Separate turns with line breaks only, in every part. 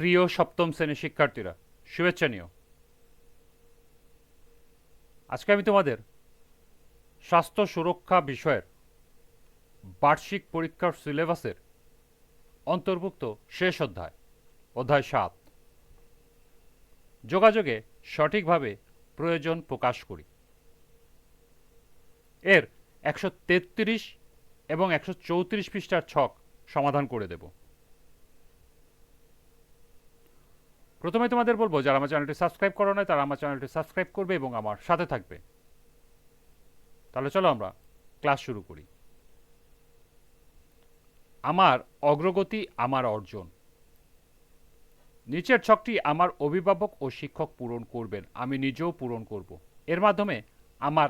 প্রিয় সপ্তম শ্রেণীর শিক্ষার্থীরা, শুভেচ্ছা নিও। আজকে আমি তোমাদের স্বাস্থ্য সুরক্ষা বিষয়ের বার্ষিক পরীক্ষার সিলেবাসের অন্তর্ভুক্ত শেষ অধ্যায়, অধ্যায় 7, যোগাযোগে সঠিকভাবে প্রয়োজন প্রকাশ করি, এর 133 এবং 134 পৃষ্ঠার ছক সমাধান করে দেব। প্রথমে তোমাদের বলবো, যারা আমার চ্যানেলটি সাবস্ক্রাইব করো নাই তারা আমার চ্যানেলটি সাবস্ক্রাইব করবে এবং আমার সাথে থাকবে। তাহলে চলো আমরা ক্লাস শুরু করি। আমার অগ্রগতি, আমার অর্জন। নিচের ছকটি আমার অভিভাবক ও শিক্ষক পূরণ করবেন, আমি নিজেও পূরণ করব। এর মাধ্যমে আমার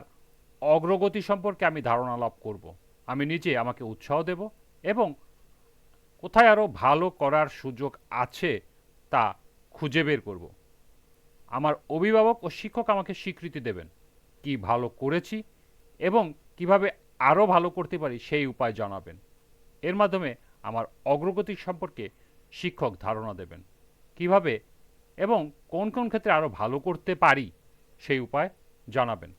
অগ্রগতি সম্পর্কে আমি ধারণা লাভ করব। আমি নিজে আমাকে উৎসাহ দেব এবং কোথায় আরও ভালো করার সুযোগ আছে তা খুঁজে বের করব। আমার অভিভাবক ও শিক্ষক আমাকে স্বীকৃতি দেবেন, কি ভালো করেছি এবং কিভাবে আরও ভালো করতে পারি সেই উপায় জানাবেন। এর মাধ্যমে আমার অগ্রগতি সম্পর্কে শিক্ষক ধারণা দেবেন, কিভাবে এবং কোন কোন ক্ষেত্রে আরও ভালো করতে পারি সেই উপায় জানাবেন।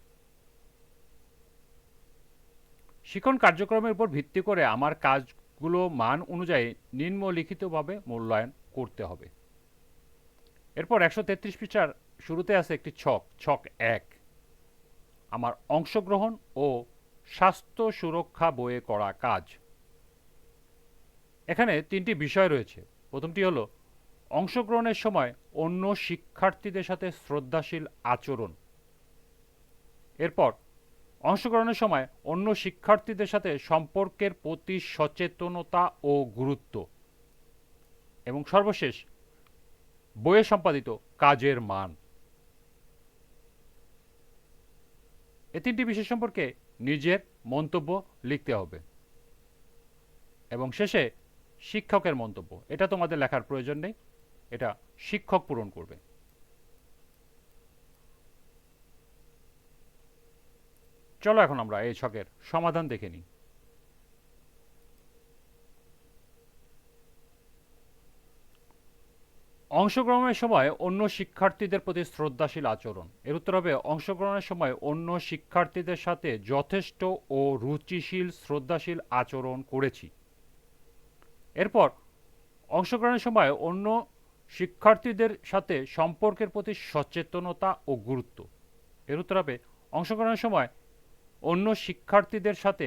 শিক্ষণ কার্যক্রমের উপর ভিত্তি করে আমার কাজগুলো মান অনুযায়ী নিম্নলিখিতভাবে মূল্যায়ন করতে হবে। এরপর 133 পৃষ্ঠার শুরুতে আছে একটি ছক, ছক 1, আমার অংশগ্রহণ ও স্বাস্থ্য সুরক্ষা বইয়ে করা কাজ। এখানে তিনটি বিষয় রয়েছে। প্রথমটি হলো অংশগ্রহণের সময় অন্য শিক্ষার্থীদের সাথে শ্রদ্ধাশীল আচরণ। এরপর অংশগ্রহণের সময় অন্য শিক্ষার্থীদের সাথে সম্পর্কের প্রতি সচেতনতা ও গুরুত্ব। এবং সর্বশেষ বইয়ে সম্পাদিত কাজের মান। এ তিনটি বিষয় সম্পর্কে নিজের মন্তব্য লিখতে হবে এবং শেষে শিক্ষকের মন্তব্য। এটা তোমাদের লেখার প্রয়োজন নেই, এটা শিক্ষক পূরণ করবে। চলো এখন আমরা এই ছকের সমাধান দেখে নিই। অংশগ্রহণের সময় অন্য শিক্ষার্থীদের প্রতি শ্রদ্ধাশীল আচরণ। এর উত্তর হবে অংশগ্রহণের সময় অন্য শিক্ষার্থীদের সাথে যথেষ্ট ও রুচিশীল শ্রদ্ধাশীল আচরণ করেছি। এরপর অংশগ্রহণের সময় অন্য শিক্ষার্থীদের সাথে সম্পর্কের প্রতি সচেতনতা ও গুরুত্ব। এর উত্তর হবে অংশগ্রহণের সময় অন্য শিক্ষার্থীদের সাথে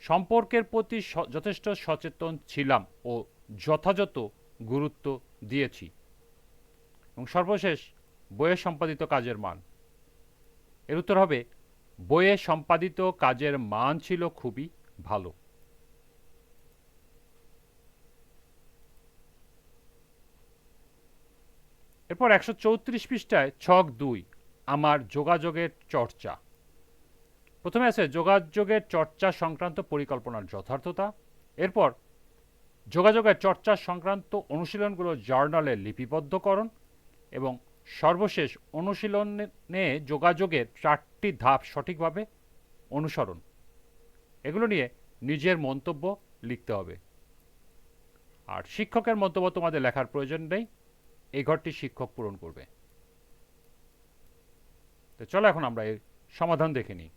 সম্পর্কের প্রতি যথেষ্ট সচেতন ছিলাম ও যথাযথ গুরুত্ব দিয়েছি। এবং সর্বশেষ বইয়ে সম্পাদিত কাজের মান। এর উত্তর হবে বইয়ে সম্পাদিত কাজের মান ছিল খুবই ভালো। এরপর 134 পৃষ্ঠায় ছক 2, আমার যোগাযোগের চর্চা। প্রথমে আছে যোগাযোগের চর্চা সংক্রান্ত পরিকল্পনার যথার্থতা। এরপর যোগাযোগের চর্চা সংক্রান্ত অনুশীলনগুলো জার্নালে লিপিবদ্ধকরণ এবং সর্বশেষ অনুশীলনে যোগাযোগের 4টি ধাপ সঠিকভাবে অনুসরণ। এগুলো নিয়ে নিজের মন্তব্য লিখতে হবে। আর শিক্ষকের মন্তব্য তোমাদের লেখার প্রয়োজন নেই, এই ঘরটি শিক্ষক পূরণ করবে। তো চলো এখন আমরা এর সমাধান দেখে নিই।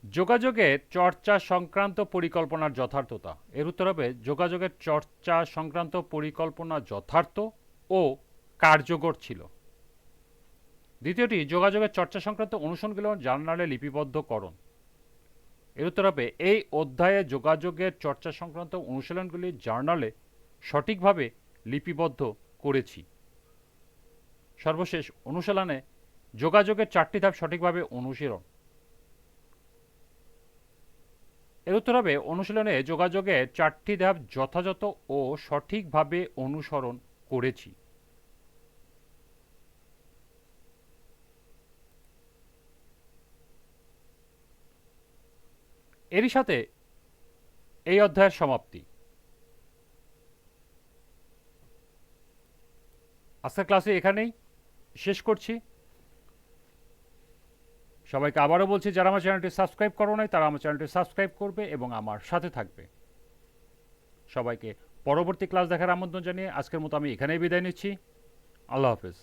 যোগাযোগের চর্চা সংক্রান্ত পরিকল্পনার যথার্থতা। এর উত্তর হবে যোগাযোগের চর্চা সংক্রান্ত পরিকল্পনা যথার্থ ও কার্যকর ছিল। দ্বিতীয়টি যোগাযোগের চর্চা সংক্রান্ত অনুশীলনগুলো জার্নালে লিপিবদ্ধকরণ। এর উত্তর হবে এই অধ্যায়ে যোগাযোগের চর্চা সংক্রান্ত অনুশীলনগুলি জার্নালে সঠিকভাবে লিপিবদ্ধ করেছি। সর্বশেষ অনুশীলনে যোগাযোগের 4টি ধাপ সঠিকভাবে অনুশীলন। এর উত্তর হবে অনুশীলনে যোগাযোগের 4টি ধাপ যথাযথ ও সঠিকভাবে অনুসরণ করেছি। এরই সাথে এই অধ্যায়ের সমাপ্তি। আজকের ক্লাসে এখানেই শেষ করছি। সবাইকে আবারও বলছি, যারা আমার চ্যানেলটি সাবস্ক্রাইব করো নাই তারা আমার চ্যানেলটি সাবস্ক্রাইব করবে এবং আমার সাথে থাকবে। সবাইকে পরবর্তী ক্লাস দেখার আমন্ত্রণ জানিয়ে আজকের মতো আমি এখানেই বিদায় নিচ্ছি। আল্লাহ হাফেজ।